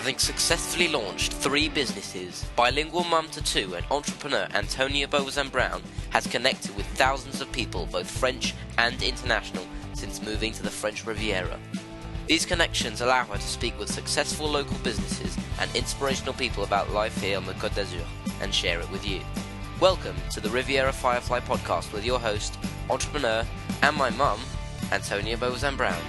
Having successfully launched 3 businesses, bilingual mum to 2 and entrepreneur Antonia Brown has connected with thousands of people, both French and international, since moving to the French Riviera. These connections allow her to speak with successful local businesses and inspirational people about life here on the Côte d'Azur and share it with you. Welcome to the Riviera Firefly podcast with your host, entrepreneur, and my mum, Antonia Brown.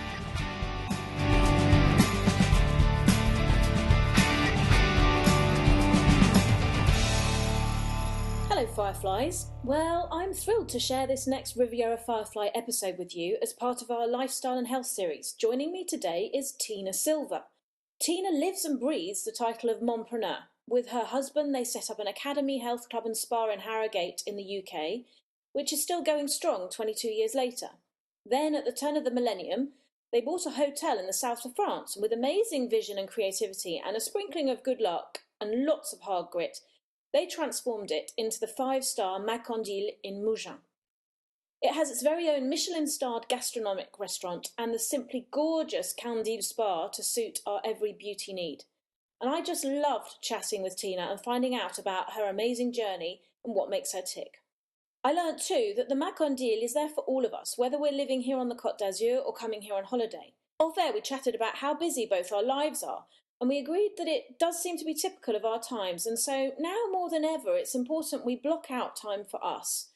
Hello Fireflies. Well, I'm thrilled to share this next Riviera Firefly episode with you as part of our lifestyle and health series. Joining me today is Tina Silva. Tina lives and breathes the title of mumpreneur. With her husband, they set up an academy, health club and spa in Harrogate in the UK, which is still going strong 22 years later. Then, at the turn of the millennium, they bought a hotel in the south of France, and with amazing vision and creativity and a sprinkling of good luck and lots of hard grit, they transformed it into the 5-star Candille in Mougins. It has its very own Michelin-starred gastronomic restaurant and the simply gorgeous Candille Spa to suit our every beauty need. And I just loved chatting with Tina and finding out about her amazing journey and what makes her tick. I learnt too that the Candille is there for all of us, whether we're living here on the Côte d'Azur or coming here on holiday. Off there we chatted about how busy both our lives are, and we agreed that it does seem to be typical of our times, and so now more than ever it's important we block out time for us.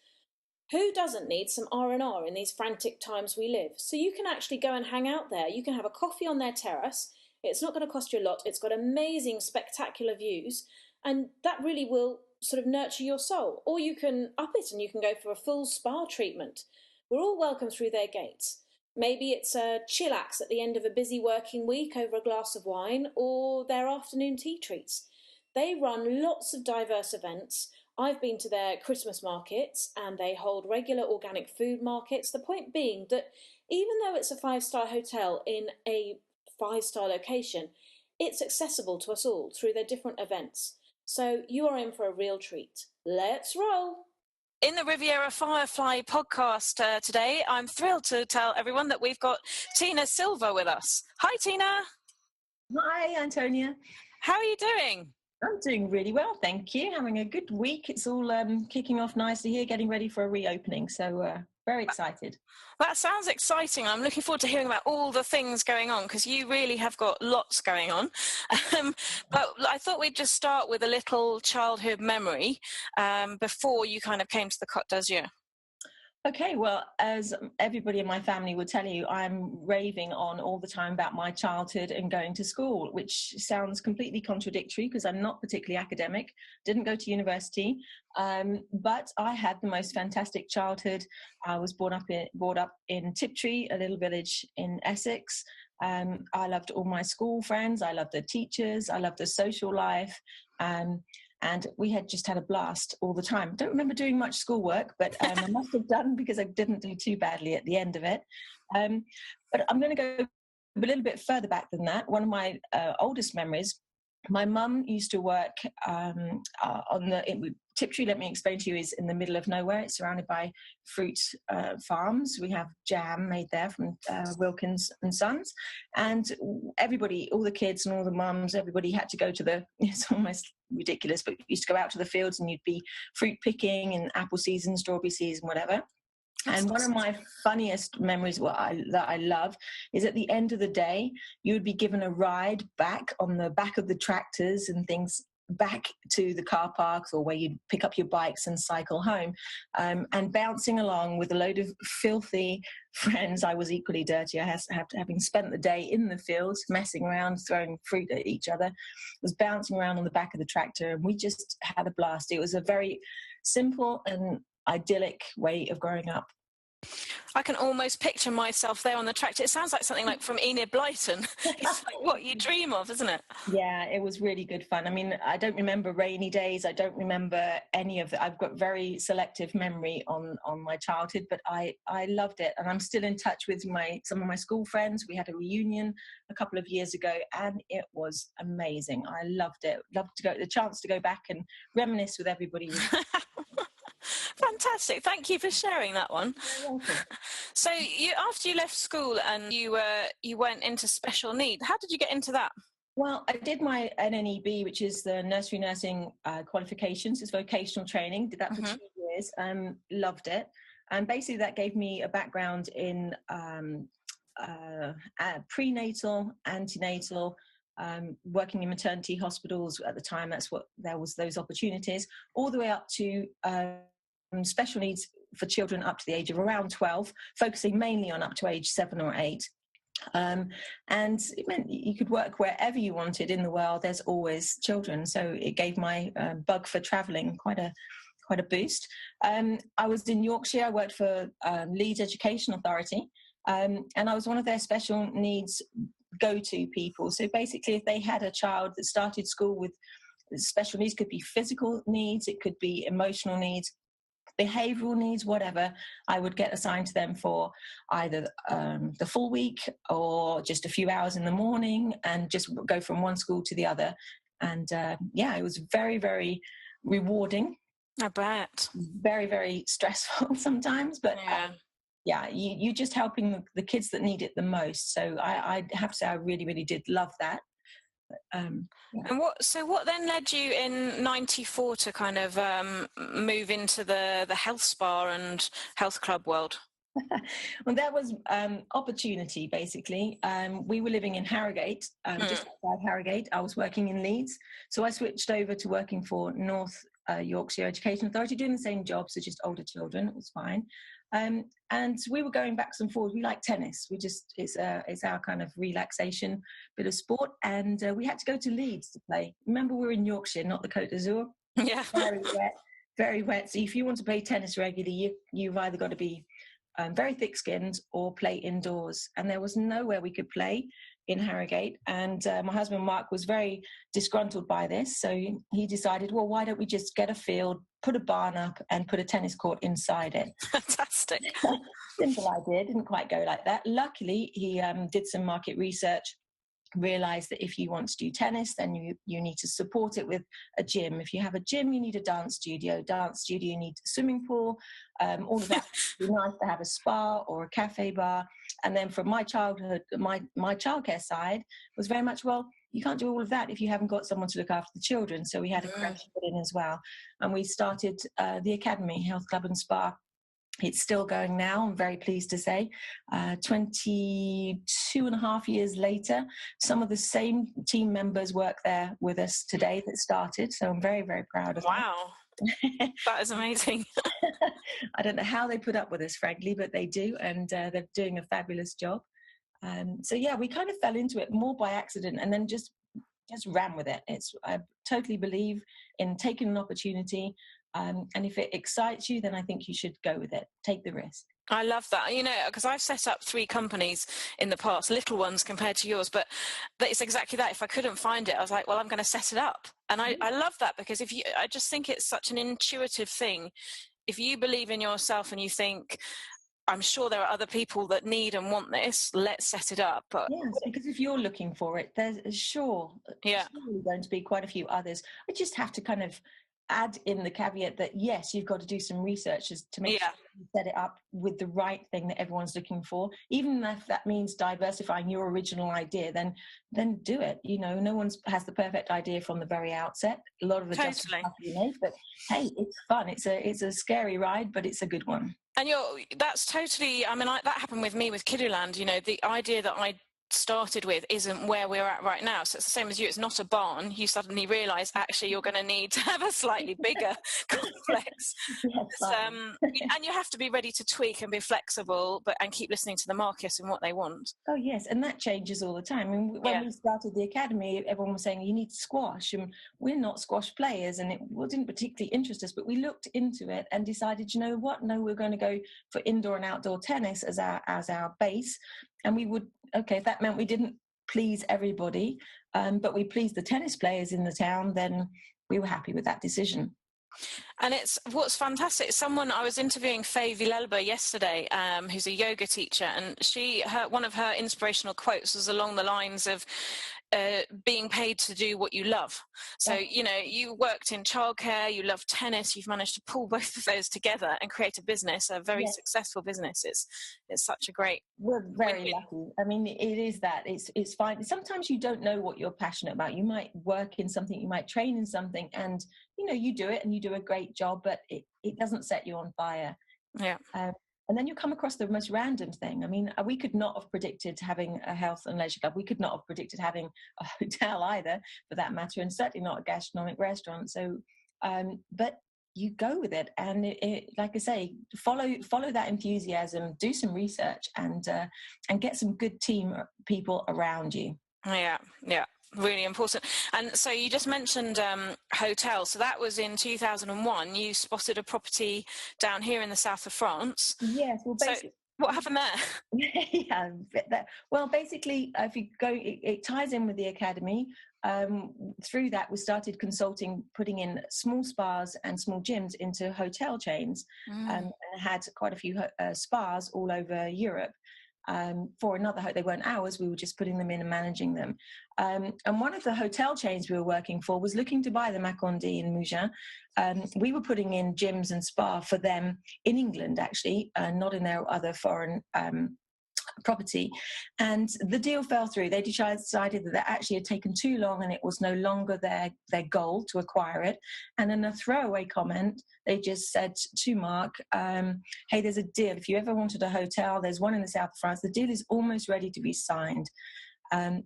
Who doesn't need some R&R in these frantic times we live? So you can actually go and hang out there. You can have a coffee on their terrace. It's not going to cost you a lot. It's got amazing, spectacular views, and that really will sort of nurture your soul. Or you can up it and you can go for a full spa treatment. We're all welcome through their gates. Maybe it's a chillax at the end of a busy working week over a glass of wine, or their afternoon tea treats. They run lots of diverse events. I've been to their Christmas markets, and they hold regular organic food markets. The point being that even though it's a 5-star hotel in a 5-star location, it's accessible to us all through their different events. So you are in for a real treat. Let's roll! In the Riviera Firefly podcast today, I'm thrilled to tell everyone that we've got Tina Silva with us. Hi, Tina. Hi, Antonia. How are you doing? I'm doing really well, thank you. Having a good week. It's all kicking off nicely here, getting ready for a reopening. So very excited. That sounds exciting. I'm looking forward to hearing about all the things going on because you really have got lots going on. But I thought we'd just start with a little childhood memory before you kind of came to the Côte d'Azur. Okay, well, as everybody in my family would tell you, I'm raving on all the time about my childhood and going to school, which sounds completely contradictory because I'm not particularly academic, didn't go to university, but I had the most fantastic childhood. I was brought up in Tiptree, a little village in Essex. I loved all my school friends. I loved the teachers. I loved the social life. And we had just had a blast all the time. Don't remember doing much schoolwork, but I must have done because I didn't do too badly at the end of it. But I'm going to go a little bit further back than that. One of my oldest memories, my mum used to work Tiptree, let me explain to you, is in the middle of nowhere. It's surrounded by fruit farms. We have jam made there from Wilkins and Sons. And everybody, all the kids and all the mums, everybody had to go to it's almost ridiculous, but used to go out to the fields and you'd be fruit picking in apple season, strawberry season, whatever. And one of my funniest memories that I love is at the end of the day, you would be given a ride back on the back of the tractors and things back to the car parks or where you'd pick up your bikes and cycle home, and bouncing along with a load of filthy friends. I was equally dirty. Having spent the day in the fields, messing around, throwing fruit at each other, was bouncing around on the back of the tractor, and we just had a blast. It was a very simple and idyllic way of growing up. I can almost picture myself there on the tractor. It sounds like something like from Enid Blyton. It's like what you dream of, isn't it? Yeah, it was really good fun. I mean, I don't remember rainy days. I don't remember any of it. I've got very selective memory on my childhood, but I loved it. And I'm still in touch with some of my school friends. We had a reunion a couple of years ago, and it was amazing. I loved it. Loved the chance to go back and reminisce with everybody. Fantastic. Thank you for sharing that one. You're welcome. So after you left school and you went into special need, how did you get into that? Well, I did my NNEB, which is the nursery nursing qualifications. It's vocational training. Did that for 2 years. Loved it. And basically that gave me a background in prenatal, antenatal, working in maternity hospitals at the time. That's what there was, those opportunities, all the way up to special needs for children up to the age of around 12, focusing mainly on up to age 7 or 8. And it meant you could work wherever you wanted in the world. There's always children, so it gave my bug for travelling quite a boost. I was in Yorkshire. I worked for Leeds Education Authority, and I was one of their special needs go-to people. So basically, if they had a child that started school with special needs, could be physical needs, it could be emotional needs, behavioural needs, whatever, I would get assigned to them for either the full week or just a few hours in the morning, and just go from one school to the other. And it was very, very rewarding. I bet. Very, very stressful sometimes, but you're just helping the kids that need it the most. So I have to say I really, really did love that. And what then led you in '94 to kind of move into the health spa and health club world? Well, there was opportunity, basically. We were living in Harrogate, just outside Harrogate. I was working in Leeds, so I switched over to working for North Yorkshire Education Authority, doing the same job, so just older children. It was fine. And we were going backwards and forwards. We like tennis. It's our kind of relaxation bit of sport. And we had to go to Leeds to play. Remember, we were in Yorkshire, not the Côte d'Azur. Yeah. Very wet, very wet. So if you want to play tennis regularly, you've either got to be very thick-skinned or play indoors. And there was nowhere we could play in Harrogate. And my husband, Mark, was very disgruntled by this. So he decided, well, why don't we just get a field, put a barn up and put a tennis court inside it. Fantastic. Simple idea, didn't quite go like that. Luckily, he did some market research, realized that if you want to do tennis, then you need to support it with a gym. If you have a gym, you need a dance studio, you need a swimming pool, all of that. It'd be nice to have a spa or a cafe bar. And then from my childhood, my childcare side was very much, well, you can't do all of that if you haven't got someone to look after the children. So we had a crash put in as well. And we started the Academy, Health Club and Spa. It's still going now, I'm very pleased to say. 22 and a half years later, some of the same team members work there with us today that started. So I'm very, very proud of that. Wow. That is amazing. I don't know how they put up with us, frankly, but they do. And they're doing a fabulous job. We kind of fell into it more by accident and then just ran with it. I totally believe in taking an opportunity. And if it excites you, then I think you should go with it. Take the risk. I love that, because I've set up 3 companies in the past, little ones compared to yours, but it's exactly that. If I couldn't find it, I was like, well, I'm going to set it up. And I love that because I just think it's such an intuitive thing. If you believe in yourself and you think, I'm sure there are other people that need and want this, let's set it up. But yes, because if you're looking for it, there's surely going to be quite a few others. I just have to kind of add in the caveat that yes, you've got to do some research to make sure you set it up with the right thing that everyone's looking for. Even if that means diversifying your original idea, then do it. No one has the perfect idea from the very outset. A lot of adjustments have to be made, but hey, it's fun. It's a scary ride, but it's a good one. And that's totally. That happened with me with Kiddieland. The idea that I started with isn't where we're at right now. So it's the same as you. It's not a barn. You suddenly realise actually you're going to need to have a slightly bigger complex. And you have to be ready to tweak and be flexible, and keep listening to the market and what they want. Oh yes, and that changes all the time. When we started the academy, everyone was saying you need squash, and we're not squash players, and it didn't particularly interest us. But we looked into it and decided, you know what? No, we're going to go for indoor and outdoor tennis as our base. And we would, if that meant we didn't please everybody, but we pleased the tennis players in the town, then we were happy with that decision. And what's fantastic. I was interviewing Faye Villalba yesterday, who's a yoga teacher, and one of her inspirational quotes was along the lines of, being paid to do what you love. So, you know, you worked in childcare, you love tennis, you've managed to pull both of those together and create a business, a very successful business. It's such a great... We're very lucky. I mean, it is that. It's fine. Sometimes you don't know what you're passionate about. You might work in something, you might train in something, and, you know, you do it and you do a great job, but it doesn't set you on fire. Yeah. And then you come across the most random thing. I mean, we could not have predicted having a health and leisure club. We could not have predicted having a hotel either, for that matter, and certainly not a gastronomic restaurant. So, but you go with it, and like I say, follow that enthusiasm, do some research, and get some good team people around you. Yeah. Really important. And so you just mentioned hotel. So that was in 2001. You spotted a property down here in the south of France. Yes. Well, basically, what happened there? Well, basically, if you go, it ties in with the academy. Through that, we started consulting, putting in small spas and small gyms into hotel chains, and had quite a few spas all over Europe. For another, they weren't ours, we were just putting them in and managing them. And one of the hotel chains we were working for was looking to buy the Candille in Mougins. We were putting in gyms and spa for them in England, actually, not in their other foreign property, and the deal fell through. They decided that actually had taken too long and it was no longer their goal to acquire it. And in a throwaway comment, they just said to Mark, hey, there's a deal. If you ever wanted a hotel, there's one in the south of France. The deal is almost ready to be signed. And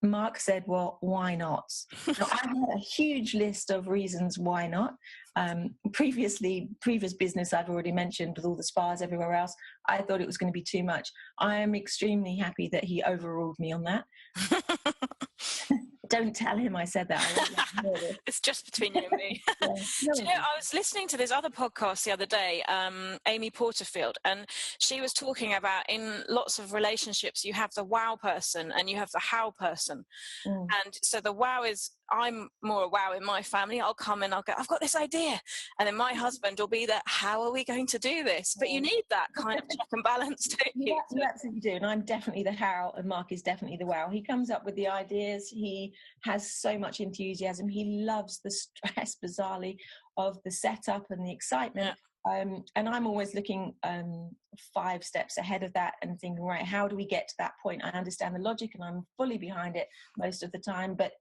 Mark said, well, why not? Now, I had a huge list of reasons why not. Previous business I've already mentioned with all the spas everywhere else, I thought it was going to be too much. I am extremely happy that he overruled me on that. Don't tell him I said that. I won't let him hear it. It's just between you and me. Do you know, I was listening to this other podcast the other day, Amy Porterfield, and she was talking about in lots of relationships, you have the wow person and you have the how person. And so the wow is, I'm more a wow in my family. I'll come and I'll go, I've got this idea. And then my husband will be there, how are we going to do this? But you need that kind of check and balance, don't you? Yeah, you absolutely do. And I'm definitely the how, and Mark is definitely the wow. He comes up with the ideas. He has so much enthusiasm. He loves the stress, bizarrely, of the setup and the excitement. And I'm always looking 5 steps ahead of that and thinking, right, how do we get to that point? I understand the logic and I'm fully behind it most of the time, but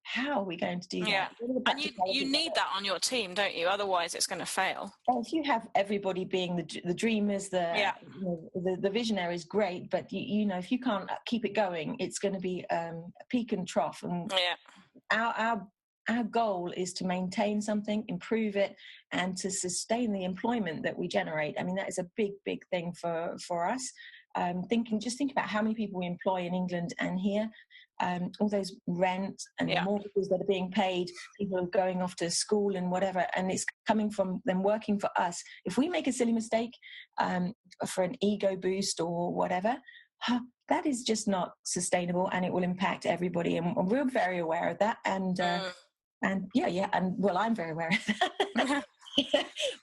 how are we going to do that? And you need that on your team, don't you? Otherwise it's going to fail. If you have everybody being the dreamers, the visionaries, great, but you know, if you can't keep it going, it's going to be a peak and trough. And our goal is to maintain something, improve it, and to sustain the employment that we generate. I mean, that is a big thing for us. Just think about how many people we employ in England and here. All those rent and mortgages that are being paid, people are going off to school and whatever, and it's coming from them working for us. If we make a silly mistake for an ego boost or whatever, that is just not sustainable, and it will impact everybody, and we're very aware of that. And I'm very aware of that.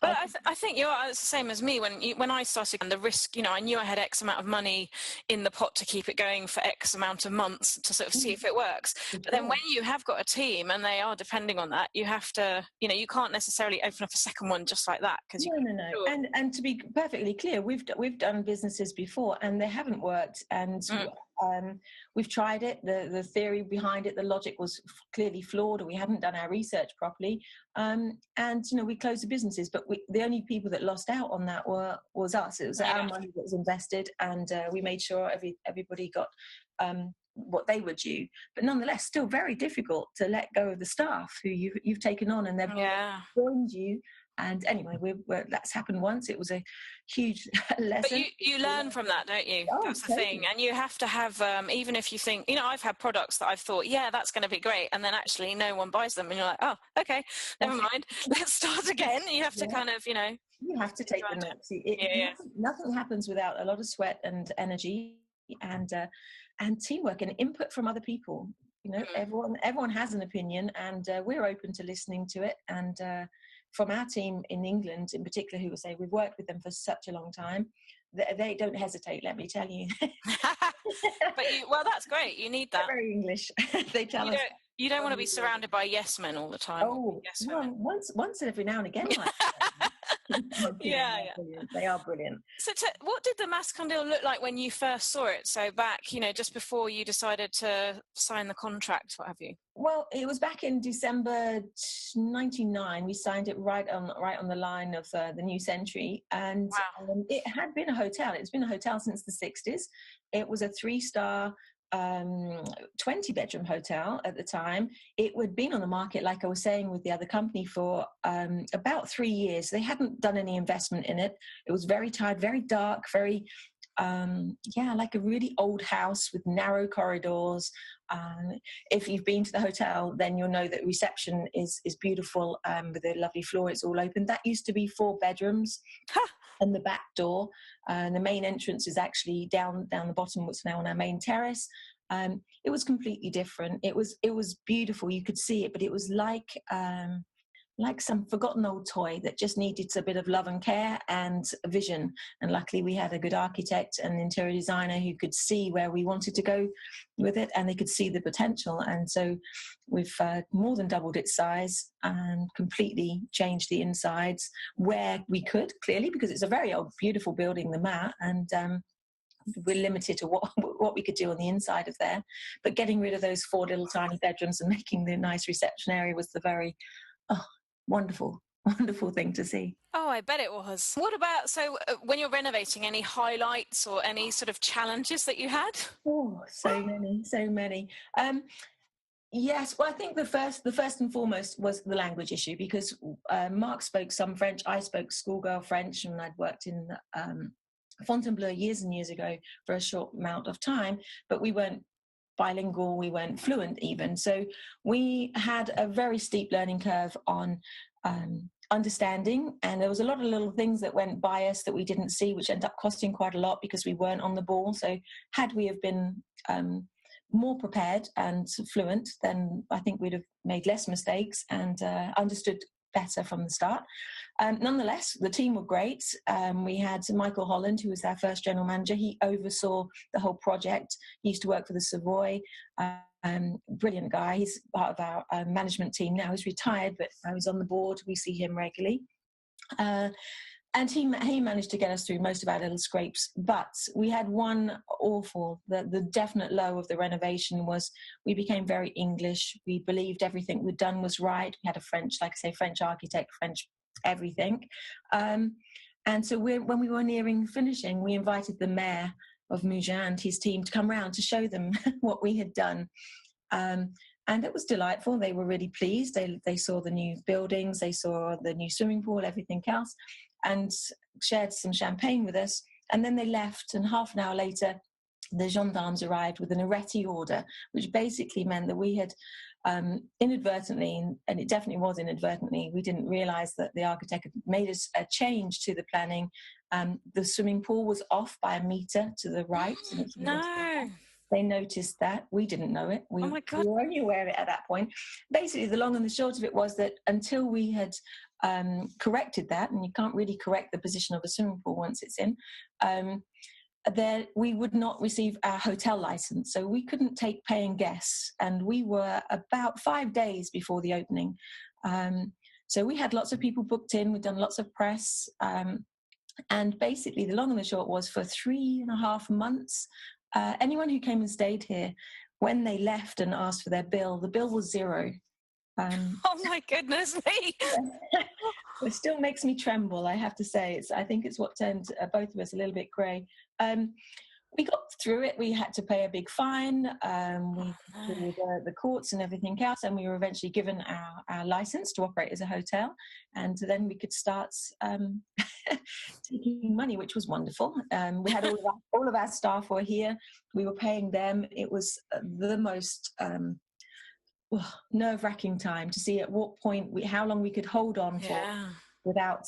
But I think you're the same as me. When I started, and the risk, you know, I knew I had X amount of money in the pot to keep it going for X amount of months to sort of see if it works. But then when you have got a team and they are depending on that, you have to, you know, you can't necessarily open up a second one just like that. No. And to be perfectly clear, we've done businesses before and they haven't worked, and we've tried it. The theory behind it, the logic was clearly flawed, or we hadn't done our research properly. And you know, we closed the businesses, but the only people that lost out on that was us. It was our money that was invested, and we made sure everybody got what they were due. But nonetheless, still very difficult to let go of the staff who you've taken on, and they've joined you. And anyway, that's happened once. It was a huge lesson. But you learn from that, don't you? That's the thing. And you have to have, even if you think, you know, I've had products that I've thought, that's going to be great. And then actually no one buys them. And you're like, oh, okay, never mind. Let's start again. You have to kind of, you know. You have to take the notes. Nothing happens without a lot of sweat and energy and teamwork and input from other people. You know, everyone has an opinion, and we're open to listening to it. And from our team in England in particular, who will say we've worked with them for such a long time, they don't hesitate, let me tell you. But well, that's great. You need that. They're very English. They tell us. You don't want to be surrounded by yes men all the time. Oh, yes well, once every now and again. Like yeah. They are brilliant. So what did the Mas Candille look like when you first saw it? So back, just before you decided to sign the contract, what have you? Well, it was back in December 99. We signed it right on the line of the new century. And wow. It had been a hotel. It's been a hotel since the 60s. It was a 3-star 20-bedroom hotel at the time. It had been on the market, like I was saying, with the other company for about 3 years. They hadn't done any investment in it. It was very tired, very dark, very like a really old house with narrow corridors. If you've been to the hotel, then you'll know that reception is beautiful, with a lovely floor. It's all open. That used to be 4 bedrooms. And the back door, and the main entrance is actually down the bottom, what's now on our main terrace. It was completely different. It was beautiful. You could see it, but it was like some forgotten old toy that just needed a bit of love and care and vision. And luckily we had a good architect and interior designer who could see where we wanted to go with it, and they could see the potential. And so we've more than doubled its size and completely changed the insides where we could, clearly, because it's a very old, beautiful building, the Mat, and we're limited to what we could do on the inside of there. But getting rid of those 4 little tiny bedrooms and making the nice reception area was the very wonderful thing to see. Oh, I bet it was. What about, when you're renovating, any highlights or any sort of challenges that you had? Oh, so many. Yes, well, I think the first and foremost was the language issue, because Mark spoke some French, I spoke schoolgirl French, and I'd worked in Fontainebleau years and years ago for a short amount of time, but we weren't bilingual, we weren't fluent even. So we had a very steep learning curve on understanding, and there was a lot of little things that went by us that we didn't see, which ended up costing quite a lot because we weren't on the ball. So had we have been more prepared and fluent, then I think we'd have made less mistakes and understood better from the start. Nonetheless, the team were great. We had Michael Holland, who was our first general manager. He oversaw the whole project. He used to work for the Savoy. Brilliant guy. He's part of our management team now. He's retired, but he's on the board. We see him regularly. And he managed to get us through most of our little scrapes. But we had one the definite low of the renovation was we became very English. We believed everything we'd done was right. We had a French architect, French everything. And so when we were nearing finishing, we invited the mayor of Mougins and his team to come round to show them what we had done. And it was delightful. They were really pleased. They saw the new buildings, they saw the new swimming pool, everything else, and shared some champagne with us. And then they left, and half an hour later, the gendarmes arrived with an arrêté order, which basically meant that we had inadvertently, and it definitely was inadvertently, we didn't realise that the architect had made a change to the planning. The swimming pool was off by a metre to the right. No. They noticed that. We didn't know it. We were only aware of it at that point. Basically, the long and the short of it was that until we had corrected that, and you can't really correct the position of a swimming pool once it's in, we would not receive our hotel license. So we couldn't take paying guests. And we were about 5 days before the opening. So we had lots of people booked in. We'd done lots of press. And basically, the long and the short was for 3.5 months, anyone who came and stayed here, when they left and asked for their bill, the bill was zero. Oh my goodness me! It still makes me tremble, I have to say. I think it's what turned both of us a little bit grey. We got through it. We had to pay a big fine. We did the courts and everything else, and we were eventually given our license to operate as a hotel, and then we could start taking money, which was wonderful. We had all of our staff were here. We were paying them. It was the most nerve-wracking time to see at what point how long we could hold on for without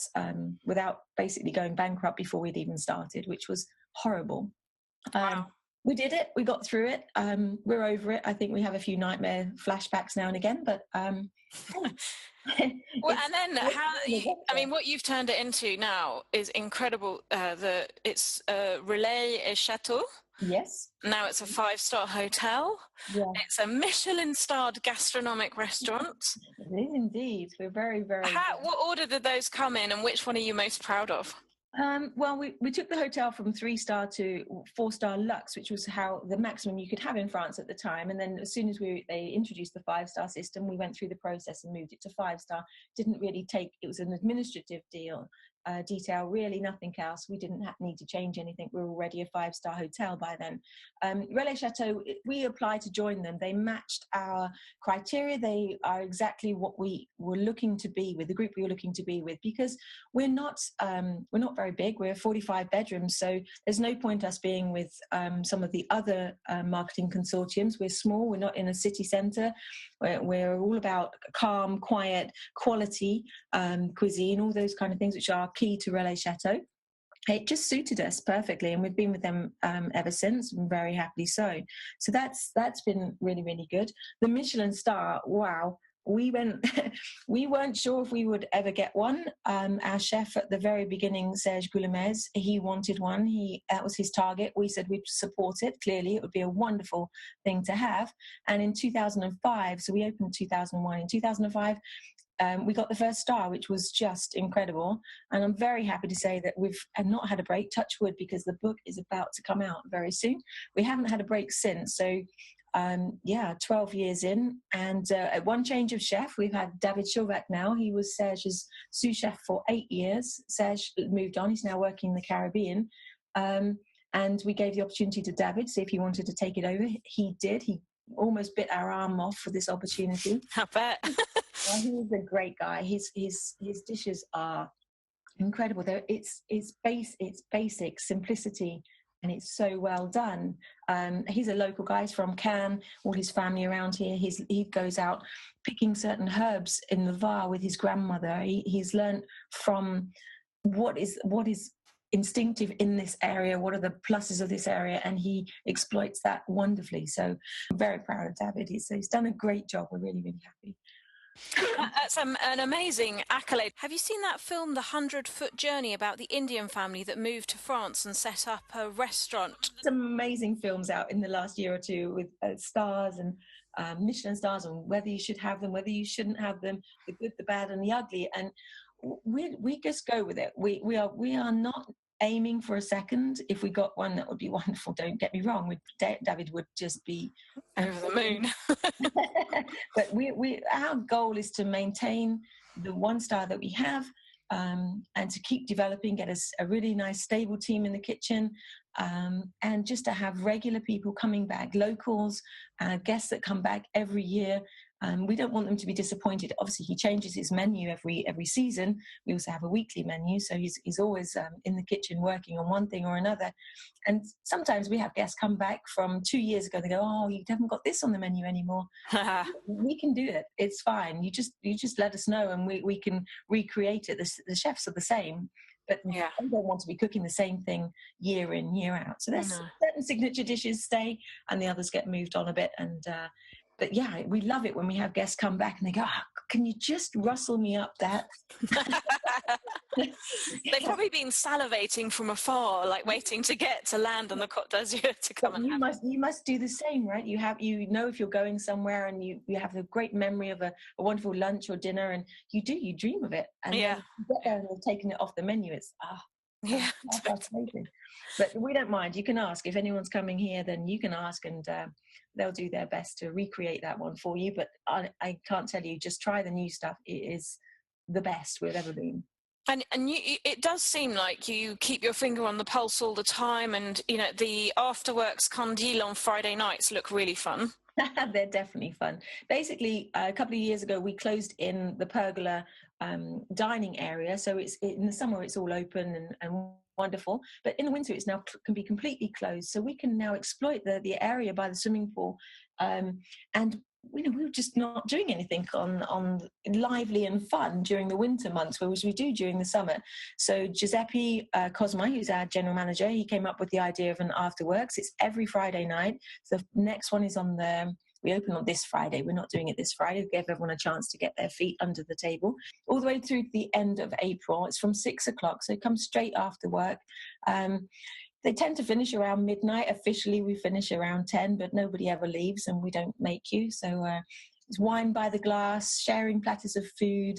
basically going bankrupt before we'd even started, which was horrible. Wow. We did it. We got through it. We're over it. I think we have a few nightmare flashbacks now and again, but Well, and then I mean, what you've turned it into now is incredible. It's Relais et Chateau. Yes. Now it's a 5-star hotel. Yeah. It's a Michelin-starred gastronomic restaurant. It is indeed. We're very, very. What order did those come in, and which one are you most proud of? Well, we took the hotel from 3-star to 4-star luxe, which was how the maximum you could have in France at the time. And then as soon as they introduced the 5-star system, we went through the process and moved it to 5-star. Didn't really it was an administrative detail, really nothing else. We didn't need to change anything. We were already a 5-star hotel by then. Relais Chateau, we applied to join them. They matched our criteria. They are exactly what we were looking to be with, the group we were looking to be with, because we're not very big. We're 45 bedrooms, so there's no point us being with some of the other marketing consortiums. We're small. We're not in a city centre. We're all about calm, quiet, quality cuisine, all those kind of things which are key to Relais Chateau. It just suited us perfectly, and we've been with them ever since, and very happily so. So that's been really, really good. The Michelin star, wow. We weren't sure if we would ever get one. Our chef at the very beginning, Serge Goulamez, he wanted one. That was his target. We said we'd support it. Clearly, it would be a wonderful thing to have. And in 2005, so we opened in 2001. In 2005, we got the first star, which was just incredible. And I'm very happy to say that we've not had a break, touch wood, because the book is about to come out very soon. We haven't had a break since. So 12 years in, and at one change of chef, we've had David Chauvac now. He was Serge's sous chef for 8 years. Serge moved on. He's now working in the Caribbean. And we gave the opportunity to David, see if he wanted to take it over. He did. He almost bit our arm off for this opportunity. I bet. Well, he was a great guy. His dishes are incredible. It's basic simplicity, and it's so well done. He's a local guy. He's from Cannes. All his family around here. He goes out picking certain herbs in the Var with his grandmother. He's learnt from what is instinctive in this area, what are the pluses of this area, and he exploits that wonderfully. So I'm very proud of David. He's done a great job. We're really, really happy. That's an amazing accolade. Have you seen that film, The 100-Foot Journey, about the Indian family that moved to France and set up a restaurant? Some amazing films out in the last year or two with stars and Michelin stars, and whether you should have them, whether you shouldn't have them, the good, the bad, and the ugly. And we just go with it. We are not aiming for a second. If we got one, that would be wonderful. Don't get me wrong. David would just be over the moon. But our goal is to maintain the 1-star that we have, and to keep developing, get us a really nice stable team in the kitchen, and just to have regular people coming back, locals, guests that come back every year. We don't want them to be disappointed. Obviously, he changes his menu every season. We also have a weekly menu, so he's always in the kitchen working on one thing or another. And sometimes we have guests come back from 2 years ago. They go, "Oh, you haven't got this on the menu anymore." We can do it. It's fine. You just let us know, and we can recreate it. The chefs are the same, but we don't want to be cooking the same thing year in, year out. So there's certain signature dishes stay, and the others get moved on a bit. And but yeah, we love it when we have guests come back and they go, "Can you just rustle me up that?" They've probably been salivating from afar, like waiting to get to land on the Côte d'Azur to come. But you must do the same, right? You know if you're going somewhere and you have a great memory of a wonderful lunch or dinner, and you dream of it, and then you get there and they've taken it off the menu. It's that's amazing. But we don't mind. You can ask if anyone's coming here. Then you can ask, and they'll do their best to recreate that one for you. But I can't tell you. Just try the new stuff. It is the best we've ever been. And it does seem like you keep your finger on the pulse all the time. And you know the afterworks Candille on Friday nights look really fun. They're definitely fun. Basically, a couple of years ago, we closed in the pergola dining area. So in the summer, it's all open and wonderful. But in the winter, it's now can be completely closed. So we can now exploit the area by the swimming pool. And we were just not doing anything on lively and fun during the winter months, whereas we do during the summer. So Giuseppe Cosma, who's our general manager, he came up with the idea of an afterworks. It's every Friday night. The next one is on the We open on this Friday. We're not doing it this Friday. We give everyone a chance to get their feet under the table. All the way through to the end of April. It's from 6 o'clock, so it comes straight after work. They tend to finish around midnight. Officially, we finish around 10, but nobody ever leaves and we don't make you. So it's wine by the glass, sharing platters of food.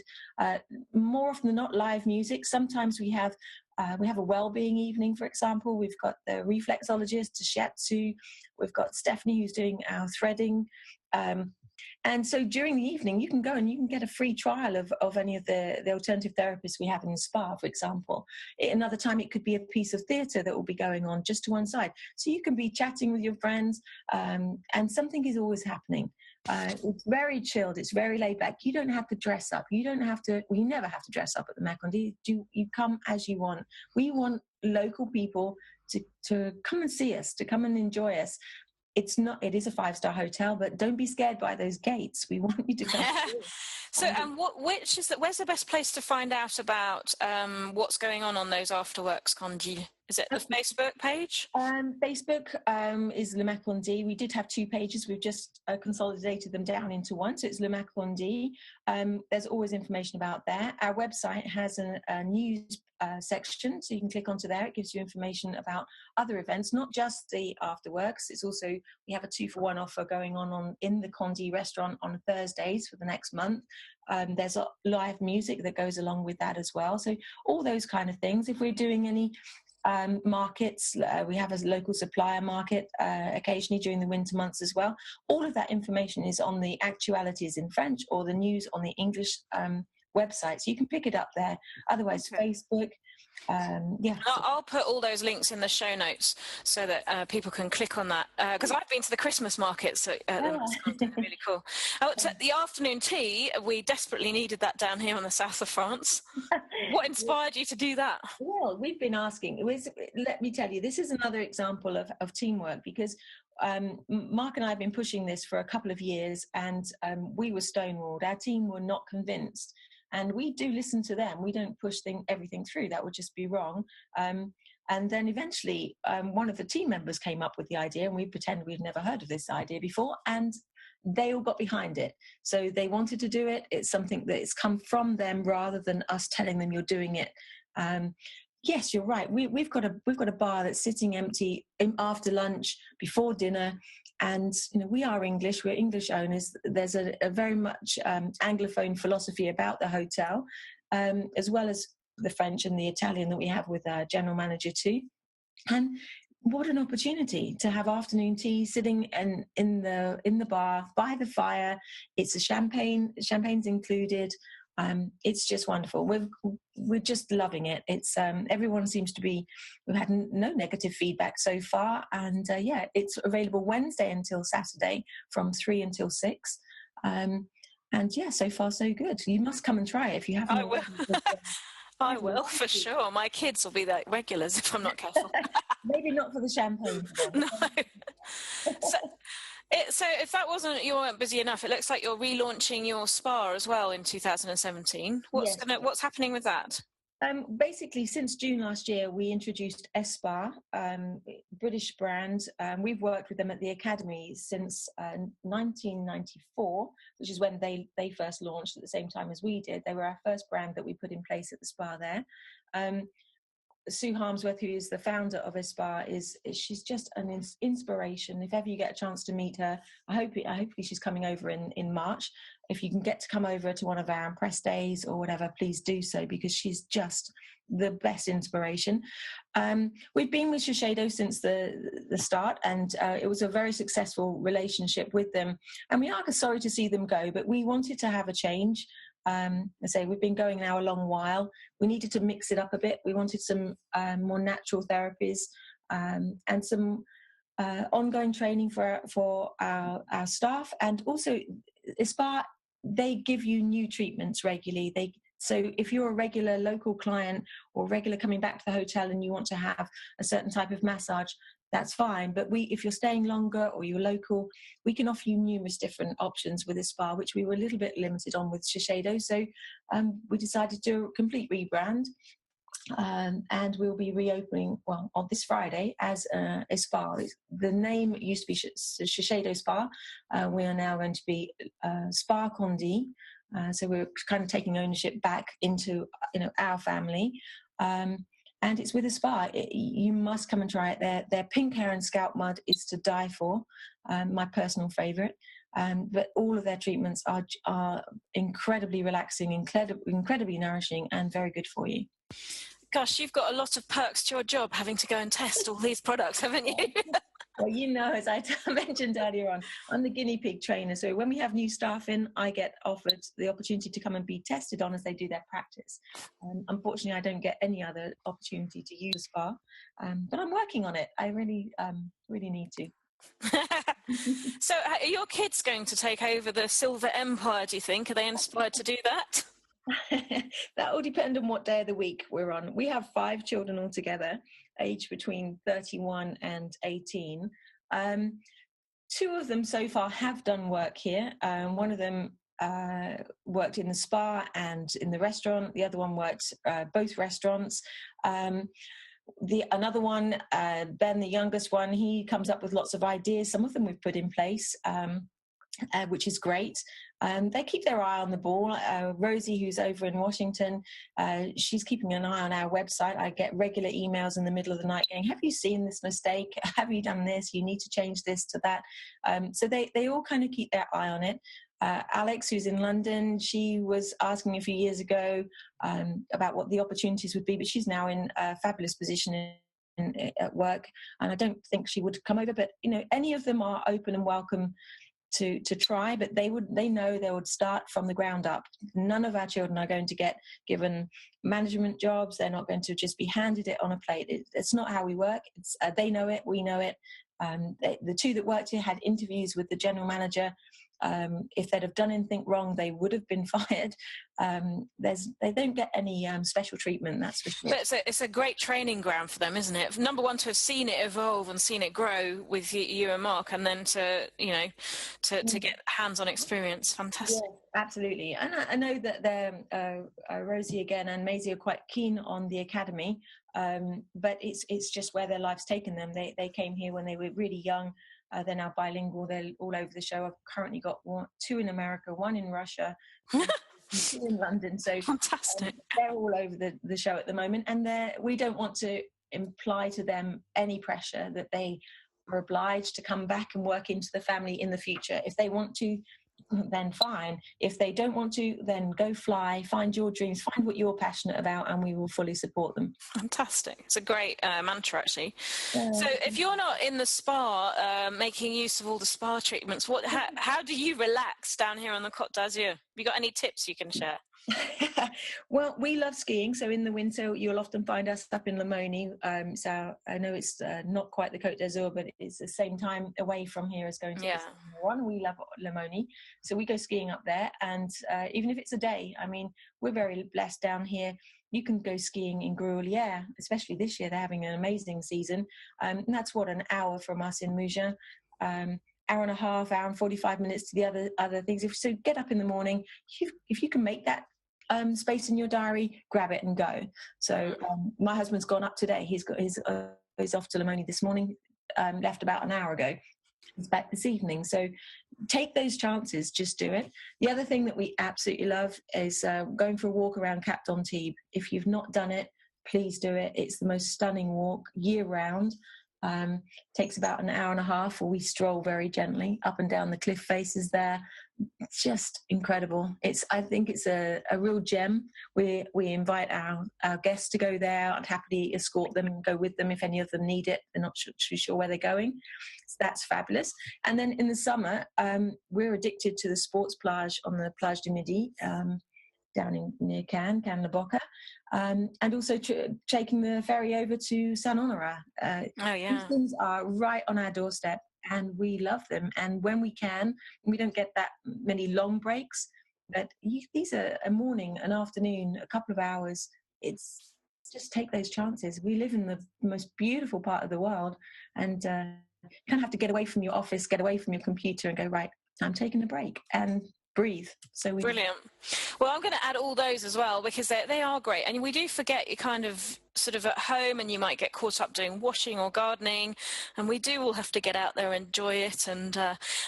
More often than not, live music. Sometimes we have a well-being evening, for example. We've got the reflexologist, shiatsu. We've got Stephanie who's doing our threading. And so during the evening, you can go and you can get a free trial of any of the alternative therapists we have in the spa, for example. Another time, it could be a piece of theatre that will be going on just to one side. So you can be chatting with your friends, and something is always happening. It's very chilled. It's very laid back. You don't have to dress up. You don't have to. You never have to dress up at the Macon. You come as you want. We want local people to come and see us, to come and enjoy us. It is a 5-star hotel, but don't be scared by those gates. We want you to come. So, where's the best place to find out about what's going on those afterworks, Candille? Is it the Facebook page? Facebook is Le Macon-D. We did have 2 pages. We've just consolidated them down into one. So it's Le Macon-D. There's always information about that. Our website has a news section, so you can click onto there. It gives you information about other events, not just the afterworks. It's also, we have a 2-for-1 offer going on in the Candille restaurant on Thursdays for the next month. There's live music that goes along with that as well. So all those kind of things. If we're doing any markets, we have a local supplier market occasionally during the winter months as well. All of that information is on the actualities in French or the news on the English website, so you can pick it up there. Otherwise, okay. Facebook. I'll put all those links in the show notes so that people can click on that, because I've been to the Christmas markets, so that's really cool. The afternoon tea, we desperately needed that down here in the south of France. What inspired you to do that? Well, we've been asking. Let me tell you, this is another example of teamwork, because Mark and I have been pushing this for a couple of years, and we were stonewalled. Our team were not convinced. And we do listen to them. We don't push everything through. That would just be wrong. And then eventually, one of the team members came up with the idea, and we pretended we'd never heard of this idea before. And they all got behind it. So they wanted to do it. It's something that's come from them rather than us telling them you're doing it. Yes, you're right. We've got a bar that's sitting empty after lunch, before dinner. And we are English. We're English owners. There's a very much Anglophone philosophy about the hotel, as well as the French and the Italian that we have with our general manager too. And what an opportunity to have afternoon tea sitting in the bar by the fire. It's a champagne's included. It's just wonderful. We're just loving it. It's everyone seems to be. We've had no negative feedback so far, and it's available Wednesday until Saturday from 3 until 6. So far so good. You must come and try it if you haven't. I will. I will for sure. My kids will be like regulars if I'm not careful. Maybe not for the champagne. No. So if you weren't busy enough, it looks like you're relaunching your spa as well in 2017. What's happening with that? Basically, since June last year, we introduced Spa, British brand. We've worked with them at the Academy since 1994, which is when they first launched at the same time as we did. They were our first brand that we put in place at the spa there. Sue Harmsworth, who is the founder of Spa, she's just an inspiration. If ever you get a chance to meet her, hopefully she's coming over in March. If you can get to come over to one of our press days or whatever, please do so, because she's just the best inspiration. We've been with Shiseido since the start, and it was a very successful relationship with them. And we are sorry to see them go, but we wanted to have a change. I say we've been going now a long while. We needed to mix it up a bit. We wanted some more natural therapies and some ongoing training for our staff, and also Spa. They give you new treatments regularly. So if you're a regular local client or regular coming back to the hotel and you want to have a certain type of massage, that's fine. But if you're staying longer or you're local, we can offer you numerous different options with a spa, which we were a little bit limited on with Shiseido. So we decided to do a complete rebrand. and we'll be reopening, on this Friday as a spa. The name used to be Shiseido Spa. We are now going to be Spa Candille. So we're kind of taking ownership back into our family. And it's with a spa. You must come and try it. Their pink hair and scalp mud is to die for, my personal favourite. But all of their treatments are incredibly relaxing, incredibly nourishing, and very good for you. Gosh, you've got a lot of perks to your job, having to go and test all these products, haven't you? Well, as I mentioned earlier on, I'm the guinea pig trainer. So when we have new staff in, I get offered the opportunity to come and be tested on as they do their practice. Unfortunately, I don't get any other opportunity to use a spa, but I'm working on it. I really need to. So are your kids going to take over the Silver Empire, do you think? Are they inspired to do that? That will depend on what day of the week we're on. We have 5 children altogether, aged between 31 and 18. 2 of them so far have done work here. One of them worked in the spa and in the restaurant. The other one worked both restaurants. Another one, Ben, the youngest one, he comes up with lots of ideas. Some of them we've put in place, which is great. They keep their eye on the ball. Rosie, who's over in Washington, she's keeping an eye on our website. I get regular emails in the middle of the night going, have you seen this mistake? Have you done this? You need to change this to that. So they all kind of keep their eye on it. Alex, who's in London, she was asking a few years ago about what the opportunities would be, but she's now in a fabulous position at work, and I don't think she would come over. But any of them are open and welcome to try, but they know they would start from the ground up. None of our children are going to get given management jobs. They're not going to just be handed it on a plate. It's not how we work. They know it, we know it. The 2 that worked here had interviews with the general manager. If they'd have done anything wrong, they would have been fired. They don't get any special treatment, that's for sure. But it's a great training ground for them, isn't it? Number one, to have seen it evolve and seen it grow with you and Mark, and then to get hands-on experience. Fantastic. Yeah, absolutely. And I know that Rosie again and Maisie are quite keen on the academy, but it's just where their life's taken them. They came here when they were really young. They're now bilingual. They're all over the show. I've currently got 2 in America, 1 in Russia, 2 in London. So fantastic. They're all over the show at the moment. And we don't want to imply to them any pressure that they are obliged to come back and work into the family in the future. If they want to, then fine. If they don't want to, then go fly, find your dreams, find what you're passionate about, and we will fully support them. Fantastic. It's a great mantra, actually. So if you're not in the spa making use of all the spa treatments, how do you relax down here on the Côte d'Azur? Have you got any tips you can share? Well, we love skiing, so in the winter you'll often find us up in Lamoni. So I know it's not quite the Côte d'Azur, but it's the same time away from here as going to one. We love Lamoni, so we go skiing up there, and even if it's a day, I mean, we're very blessed down here. You can go skiing in Gruyere, especially this year. They're having an amazing season, and that's an hour from us in Mougins. Hour and a half, hour and 45 minutes to the other things. So get up in the morning. If you can make that space in your diary, grab it and go. So my husband's gone up today. He's off to Lamoni this morning, left about an hour ago. He's back this evening. So take those chances, just do it. The other thing that we absolutely love is going for a walk around Cap d'Antibes. If you've not done it, please do it. It's the most stunning walk year round. Takes about an hour and a half, where we stroll very gently up and down the cliff faces there. It's just incredible. I think it's a real gem. We invite our guests to go there. I'd happily escort them and go with them if any of them need it. They're not too sure where they're going. So that's fabulous. And then in the summer, we're addicted to the sports plage on the Plage du Midi, down near Cannes-la-Boca, and also taking the ferry over to Saint-Honorat. These things are right on our doorstep, and we love them. And when we can, we don't get that many long breaks, but these are a morning, an afternoon, a couple of hours. It's just take those chances. We live in the most beautiful part of the world, and you kind of have to get away from your office, get away from your computer and go, right, I'm taking a break. And breathe. So Brilliant. Well, I'm going to add all those as well, because they are great. And we do forget you're kind of sort of at home and you might get caught up doing washing or gardening. And we do all have to get out there and enjoy it. And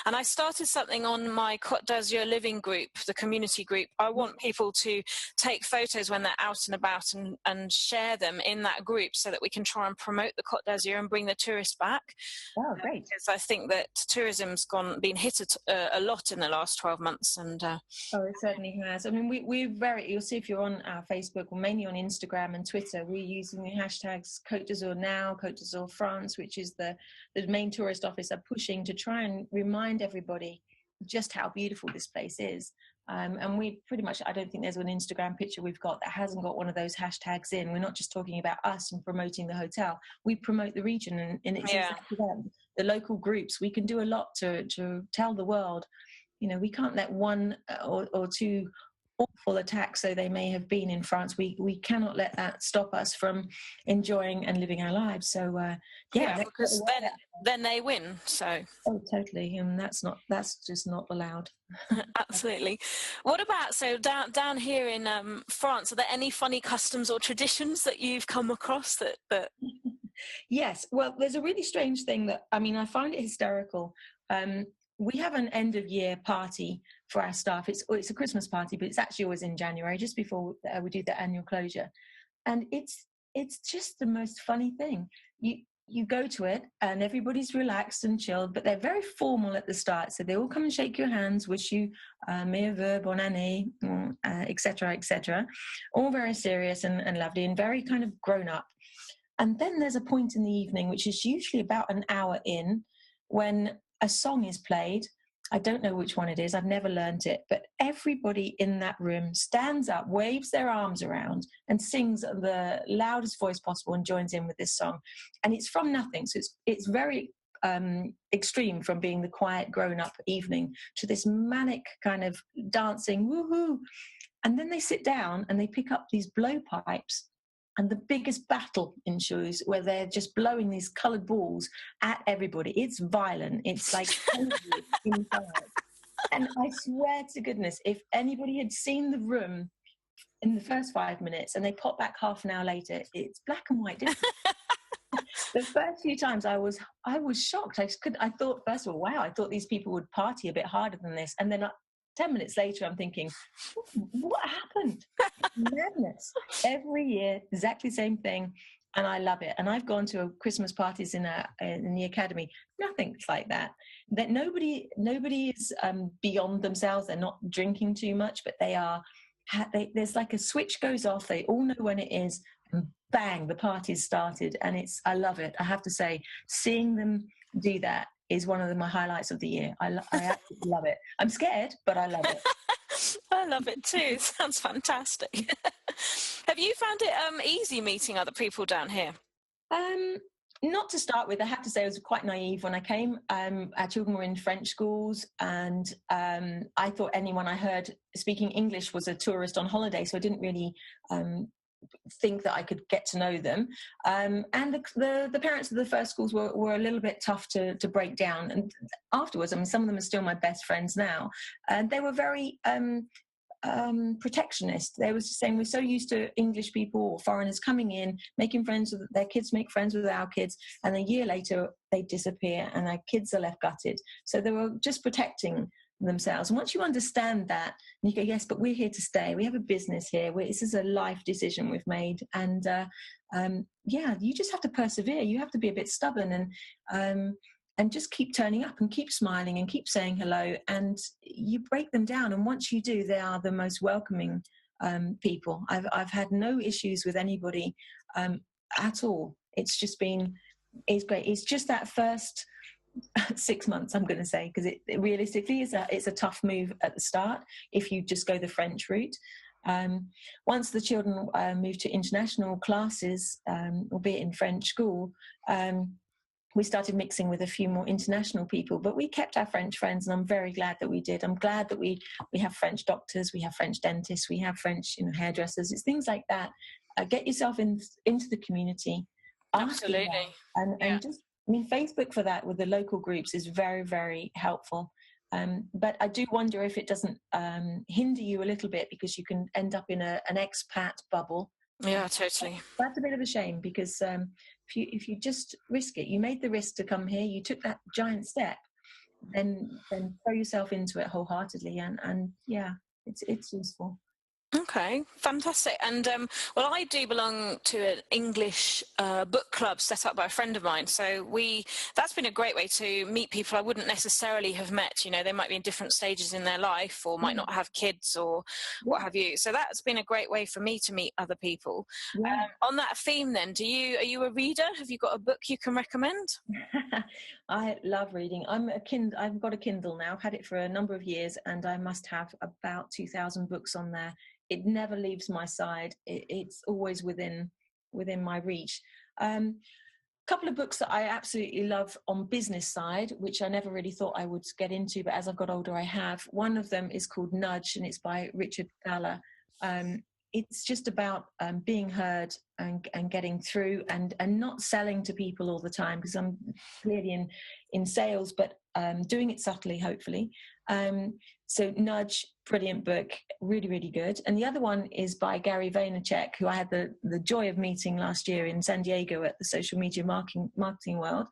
I started something on my cotedazurliving group, the community group. I want people to take photos when they're out and about and share them in that group so that we can try and promote the Côte d'Azur and bring the tourists back. Oh, great. Because I think that tourism's been hit a lot in the last 12 months. And oh, it certainly has. I mean, you'll see if you're on our Facebook, or mainly on Instagram and Twitter, we're using the hashtags Côte d'Azur Now, Côte d'Azur France, which is the main tourist office, are pushing to try and remind everybody just how beautiful this place is. And we pretty much, I don't think there's an Instagram picture we've got that hasn't got one of those hashtags in. We're not just talking about us and promoting the hotel. We promote the region, and it's exactly that. The local groups, we can do a lot to tell the world. You know, we can't let one or two awful attacks, so they may have been in France, we cannot let that stop us from enjoying and living our lives. So because then they win. So totally, and that's just not allowed. Absolutely. What about, so down here in France, are there any funny customs or traditions that you've come across that Yes, well, there's a really strange thing that, I mean, I find it hysterical. We have an end of year party for our staff. It's a Christmas party, but it's actually always in January, just before we do the annual closure. And it's just the most funny thing. You go to it and everybody's relaxed and chilled, but they're very formal at the start. So they all come and shake your hands, wish you meilleurs vœux, bonne année, etc., etc. All very serious and lovely and very kind of grown up. And then there's a point in the evening, which is usually about an hour in, when a song is played. I don't know which one it is. I've never learned it. But everybody in that room stands up, waves their arms around, and sings the loudest voice possible and joins in with this song. And it's from nothing. So it's very extreme, from being the quiet, grown-up evening to this manic kind of dancing, woohoo. And then they sit down and they pick up these blowpipes. And the biggest battle ensues, where they're just blowing these coloured balls at everybody. It's violent. It's like inside. And I swear to goodness, if anybody had seen the room in the first 5 minutes and they pop back half an hour later, it's black and white different. The first few times I was shocked. I thought, first of all, wow, I thought these people would party a bit harder than this. And then 10 minutes later, I'm thinking, what happened? Madness. Every year, exactly the same thing. And I love it. And I've gone to Christmas parties in the academy. Nothing's like that. That nobody is beyond themselves. They're not drinking too much, but there's like a switch goes off. They all know when it is, and bang, the party's started. And I love it. I have to say, seeing them do that is one of my highlights of the year. I absolutely love it. I'm scared, but I love it. I love it too. It sounds fantastic. Have you found it easy meeting other people down here? Not to start with. I have to say I was quite naive when I came. Our children were in French schools, and I thought anyone I heard speaking English was a tourist on holiday, so I didn't really think that I could get to know them. And the parents of the first schools were a little bit tough to break down. And afterwards, I mean, some of them are still my best friends now. And they were very protectionist. They were saying, we're so used to English people or foreigners coming in, making friends with their kids, make friends with our kids, and a year later they disappear and our kids are left gutted. So they were just protecting themselves. And once you understand that, and you go, yes, but we're here to stay. We have a business here. This is a life decision we've made. And you just have to persevere. You have to be a bit stubborn and just keep turning up and keep smiling and keep saying hello. And you break them down. And once you do, they are the most welcoming people. I've had no issues with anybody at all. It's great. It's just that first 6 months, I'm going to say, because it realistically it's a tough move at the start if you just go the French route. Once the children moved to international classes, albeit in French school, we started mixing with a few more international people, but we kept our French friends, and I'm very glad that we did. I'm glad that we have French doctors, we have French dentists, we have French hairdressers. It's things like that. Get yourself into the community. Absolutely. And just, I mean, Facebook for that with the local groups is very, very helpful. But I do wonder if it doesn't hinder you a little bit, because you can end up in an expat bubble. Yeah, totally. That's a bit of a shame, because if you just risk it, you made the risk to come here, you took that giant step, then throw yourself into it wholeheartedly, and yeah, it's useful. Okay, fantastic. And well, I do belong to an English book club set up by a friend of mine. So that's been a great way to meet people I wouldn't necessarily have met. You know, they might be in different stages in their life, or might not have kids, or what have you. So that's been a great way for me to meet other people. Yeah. On that theme, then, are you a reader? Have you got a book you can recommend? I love reading. I've got a Kindle now. I've had it for a number of years, and I must have about 2,000 books on there. It never leaves my side. It's always within my reach. Couple of books that I absolutely love on business side, which I never really thought I would get into, but as I've got older, I have. One of them is called Nudge, and it's by Richard Thaler. It's just about being heard and getting through, and not selling to people all the time, because I'm clearly in sales, but doing it subtly, hopefully. So Nudge, brilliant book, really, really good. And the other one is by Gary Vaynerchuk, who I had the joy of meeting last year in San Diego at the Social Media Marketing World.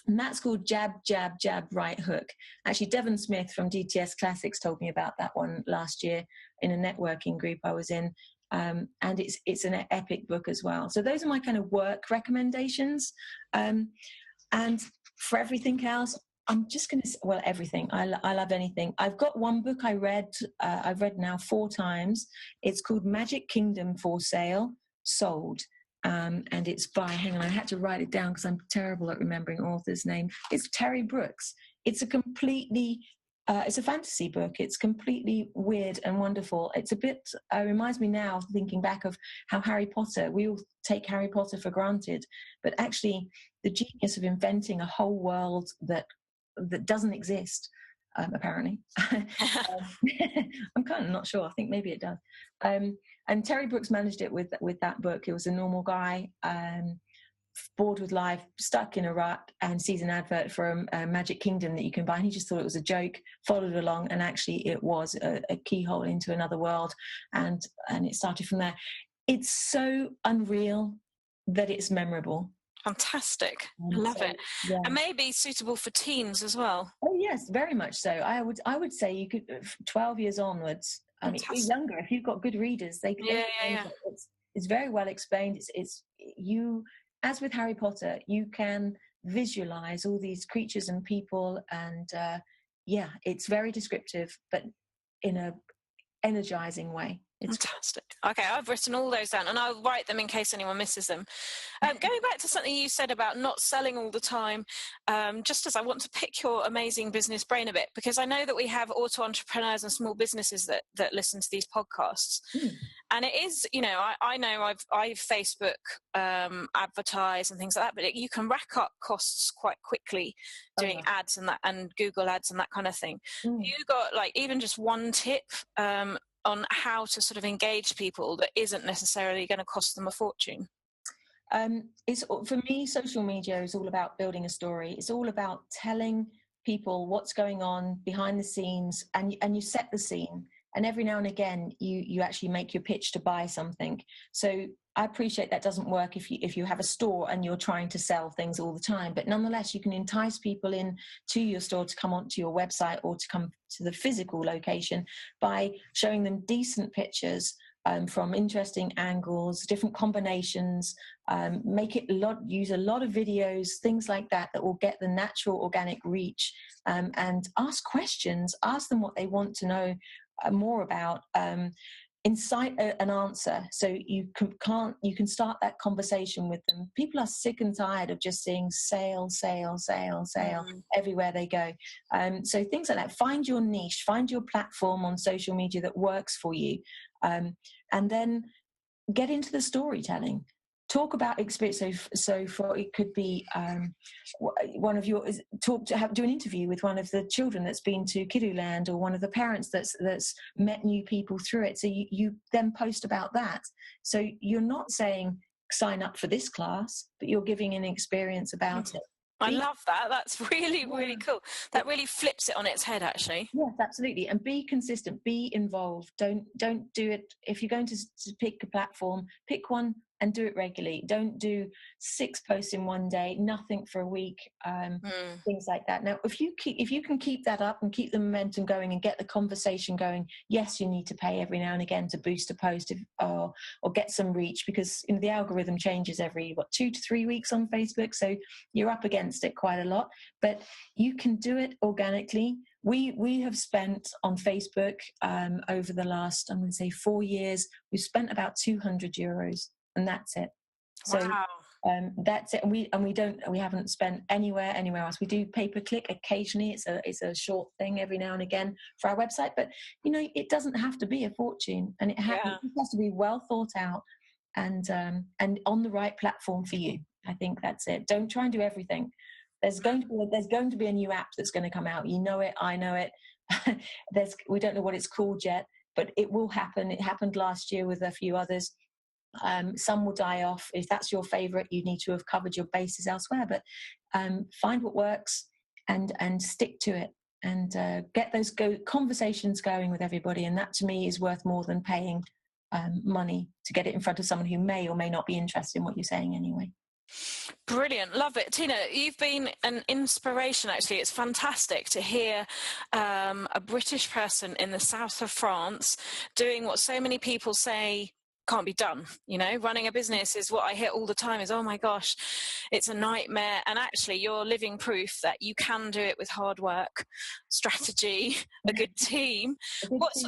And that's called Jab, Jab, Jab, Right Hook. Actually, Devon Smith from DTS Classics told me about that one last year in a networking group I was in. And it's an epic book as well. So those are my kind of work recommendations. And for everything else, I'm just going to say, well, everything. I love anything. I've got one book I've read now 4 times. It's called Magic Kingdom for Sale, Sold. And it's by, hang on, I had to write it down because I'm terrible at remembering author's name. It's Terry Brooks. It's a completely, it's a fantasy book. It's completely weird and wonderful. It's a bit, reminds me now, thinking back of how Harry Potter, we all take Harry Potter for granted, but actually the genius of inventing a whole world that doesn't exist, apparently. I'm kind of not sure. I think maybe it does. And Terry Brooks managed it with that book. It was a normal guy, bored with life, stuck in a rut, and sees an advert for a Magic Kingdom that you can buy. And he just thought it was a joke, followed along, and actually it was a keyhole into another world. And it started from there. It's so unreal that it's memorable. Fantastic. I love it. Yeah. And maybe suitable for teens as well. Oh yes, very much so. I would say you could 12 years onwards. I mean, if you're younger, if you've got good readers, they it's very well explained. It's you, as with Harry Potter, you can visualize all these creatures and people, and it's very descriptive, but in a energizing way. It's fantastic. Okay, I've written all those down, and I'll write them in case anyone misses them. Going back to something you said about not selling all the time, just as I want to pick your amazing business brain a bit, because I know that we have auto entrepreneurs and small businesses that listen to these podcasts. And it is, I know I've Facebook advertise and things like that, but you can rack up costs quite quickly doing ads and that, and Google ads and that kind of thing. You got even just one tip on how to sort of engage people that isn't necessarily going to cost them a fortune? For me, social media is all about building a story. It's all about telling people what's going on behind the scenes, and you set the scene. And every now and again, you actually make your pitch to buy something. So I appreciate that doesn't work if you have a store and you're trying to sell things all the time. But nonetheless, you can entice people in to your store to come onto your website or to come to the physical location by showing them decent pictures from interesting angles, different combinations. Use a lot of videos, things like that will get the natural organic reach, and ask questions. Ask them what they want to know more about, incite an answer, so you can start that conversation with them. People are sick and tired of just seeing sale everywhere they go. So things like that. Find your niche, find your platform on social media that works for you, and then get into the storytelling. Talk about experience. So for it could be one of your do an interview with one of the children that's been to Kidduland, or one of the parents that's met new people through it. So you then post about that. So you're not saying sign up for this class, but you're giving an experience about it. I love that. That's really, really cool. That really flips it on its head, actually. Yes, absolutely. And be consistent, be involved. Don't do it. If you're going to pick a platform, pick one and do it regularly. Don't do 6 posts in one day, nothing for a week, things like that. Now, if you can keep that up and keep the momentum going and get the conversation going, yes, you need to pay every now and again to boost a post or get some reach, because the algorithm changes every 2 to 3 weeks on Facebook, so you're up against it quite a lot. But you can do it organically. We have spent on Facebook over the last, I'm going to say 4 years, we've spent about €200, and that's it. So wow. That's it. And we haven't spent anywhere else. We do pay-per-click occasionally. It's a short thing every now and again for our website, but it doesn't have to be a fortune, and it has to be well thought out and on the right platform for you. I think that's it. Don't try and do everything. There's going to be a new app that's going to come out. You know it. I know it. We don't know what it's called yet, but it will happen. It happened last year with a few others. Some will die off. If that's your favorite, you need to have covered your bases elsewhere. But find what works and stick to it, and get those conversations going with everybody. And that, to me, is worth more than paying money to get it in front of someone who may or may not be interested in what you're saying anyway. Brilliant. Love it. Tina, you've been an inspiration, actually. It's fantastic to hear a British person in the south of France doing what so many people say can't be done. Running a business is what I hear all the time is, oh my gosh, it's a nightmare. And actually you're living proof that you can do it with hard work, strategy, a good team. What's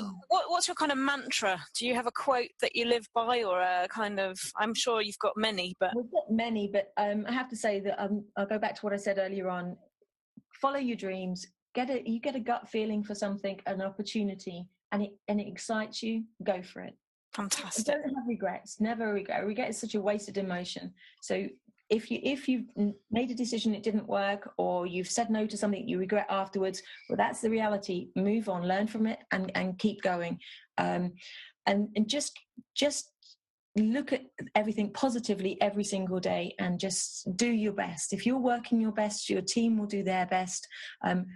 your kind of mantra? Do you have a quote that you live by, or a kind of, I'm sure you've got many, but we've got many, but I have to say that I'll go back to what I said earlier on. Follow your dreams. You get a gut feeling for something, an opportunity, and it excites you, go for it. Fantastic. Don't have regrets. Never regret. Regret is such a wasted emotion. So if you've made a decision it didn't work, or you've said no to something you regret afterwards, well, that's the reality. Move on, learn from it, and keep going. And just look at everything positively every single day, and just do your best. If you're working your best, your team will do their best. And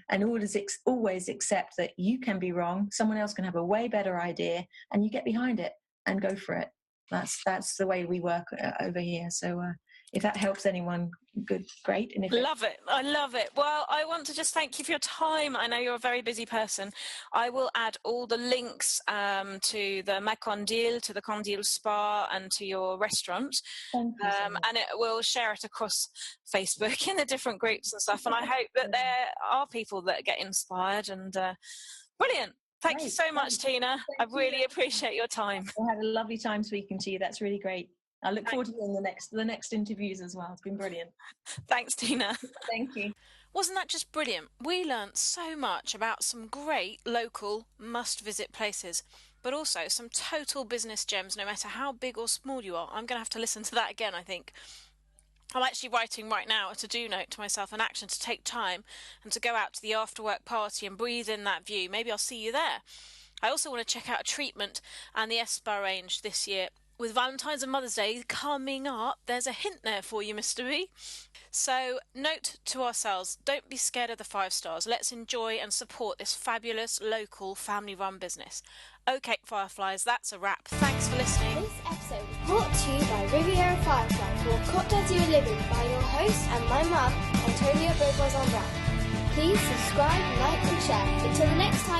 always accept that you can be wrong. Someone else can have a way better idea, and you get behind it and go for it. That's the way we work over here. So if that helps anyone, good, great. And Love it. I love it. Well, I want to just thank you for your time. I know you're a very busy person. I will add all the links to the Candille, to the Candille Spa, and to your restaurant. Thank you so much. And it will share it across Facebook in the different groups and stuff. And I hope that there are people that get inspired. And brilliant. Thank you so much, Tina. I really appreciate your time. I had a lovely time speaking to you. That's really great. I look forward to doing the next interviews as well. It's been brilliant. Thanks, Tina. Thank you. Wasn't that just brilliant? We learnt so much about some great local must-visit places, but also some total business gems, no matter how big or small you are. I'm going to have to listen to that again, I think. I'm actually writing right now a to-do note to myself, an action to take time and to go out to the after-work party and breathe in that view. Maybe I'll see you there. I also want to check out a treatment and the spa range this year. With Valentine's and Mother's Day coming up, there's a hint there for you, Mr. B. So, note to ourselves, don't be scared of the 5 stars. Let's enjoy and support this fabulous local family-run business. Okay, Fireflies, that's a wrap. Thanks for listening. This episode was brought to you by Riviera Firefly for cotedazurliving by your host and my mum, Antonia. Please subscribe, like and share. Until the next time.